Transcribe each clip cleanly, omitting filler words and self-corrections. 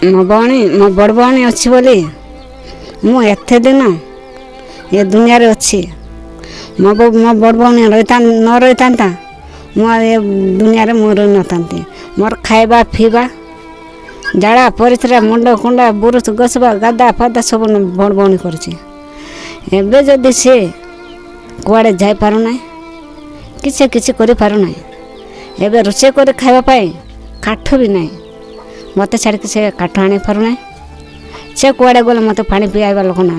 मो भौणी मो बड़ भौणी अच्छी बोली मु एते दिन ये दुनिया रे अच्छी। मो बड़ भौणी न रही था ये दुनिया रे मु रही न मोर खाइबा पीवा झाड़ा परिश्रा मुंड कुंडा बुरुस गसबा गादा फादा सब बड़ भौणी करे जदि सी कुआड़े जाई पारु ना किसी करि पारु ना एबे रोषे कर खावाई काठ भी ना मत छाड़ से काठ आनी पारु ना से कुआड़े गले मत पानी पियावा लोक ना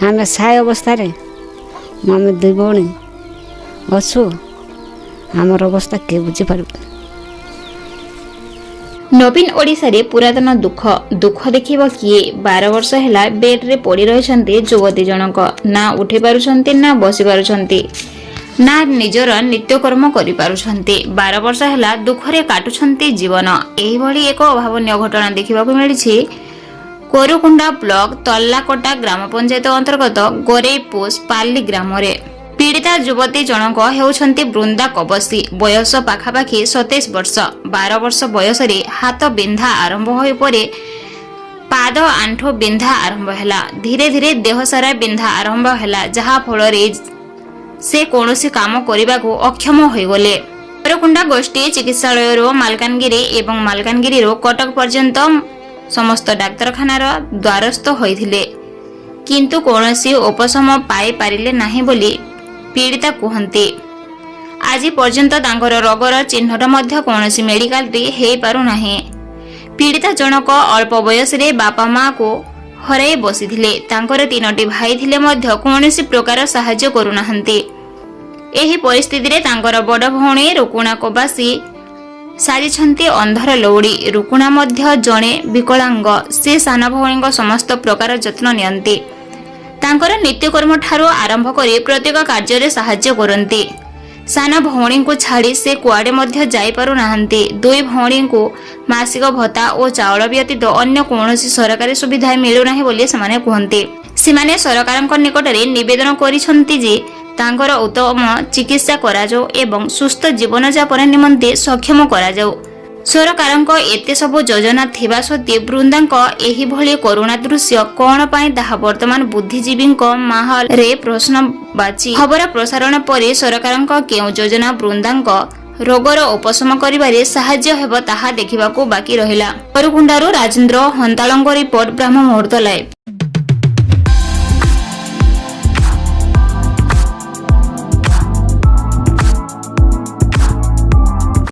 आम साय अवस्था आम दुई भौणी अच्छु आमर अवस्था किए बुझीपार। नवीन ओडिशा रे पुरातन दुख दुख देखिबा किए 12 वर्ष हैला बेड रे पड़ी रहिसंती युवती जनक ना उठी पारुछंती ना बसी पारुछंती ना निजर नित्यकर्म करि पारुछंती। 12 वर्ष हैला दुख रे काटुछंती जीवन। एही भली एक अभावनीय घटना देखिबा को मिलिछि कोरुकुंडा ब्लॉक तल्लाकोटा ग्राम पंचायत अंतर्गत गोरेपोस पाली ग्राम रे। पीड़िता युवती जनक हेउछंती बृंदा कबसी बयस पाखापाखि 27 वर्ष। 12 वर्ष बयस रे हाथ बिंधा आरंभ होय परे पाद आंठो बिंधा आरंभ हैला। धीरे धीरे देह सारा बिंधा आरंभ हैला जहा फल रे से कोनोसी काम करिबा को अक्षम होय गले। कोरुकुंडा गोष्ठी चिकित्सालय रो मालकानगिरी एवं मालकानगिरी रो कटक पर्यंत समस्त डाक्तरखाना रो द्वारस्थ होइथिले किंतु कोनोसी उपशम पाई पारिले नाही बोली पीड़िता कहते। आज पर्यंत तांकर रोगर चिन्हट मध्य कौनसी मेडिकल रे हे पारु नाही। पीड़िता जनक अल्प बयस रे बापा माँ को हराई बसिथिले। तांकर 3टी भाई थिले मध्य कौनसी प्रकार सहाय्य करू नाहंती। एही परिस्थिति रे तांकर बड़ भौणी रुकुणा कबासी साजिछंती अंधर लौड़ी। रुकुणा मध्य जणे विकलांग से साना भौणी समस्त प्रकार जत्न नियंती। तांकर नित्यकर्म ठारू आरंभ करी प्रत्येक कार्य साहाय्य करती। साना भौणी को छाड़ी से कुआडे मध्य जाई पारु नाहंती। दुई भौणी को मासिक भत्ता और चाउल व्यतीत अन्य कौनसी सरकारी सुविधा मिलु नाही बोली समाने कहंती। सिमाने सरकारक निकट रे निवेदन करिसंती जे तांकर उत्तम चिकित्सा करा जाऊ एवं सुस्थ जीवन यापन निमंते सक्षम करा जाऊ। सरकारक एते सब योजना थिबा सत्वे बृंदांक एही भली करुणा दृश्य कोन पाई ताहा वर्तमान बुद्धिजीवींक माहौल रे प्रश्नवाची। खबर प्रसारण परे सरकारक केउ योजना बृंदांक रोगर उपशम करिबारे साहाय्य हेब ताहा देखिबाकू बाकी रहिला। कोरुकुंडारू राजेंद्र हंतालंक रिपोर्ट ब्रह्म मुहूर्त लाइव।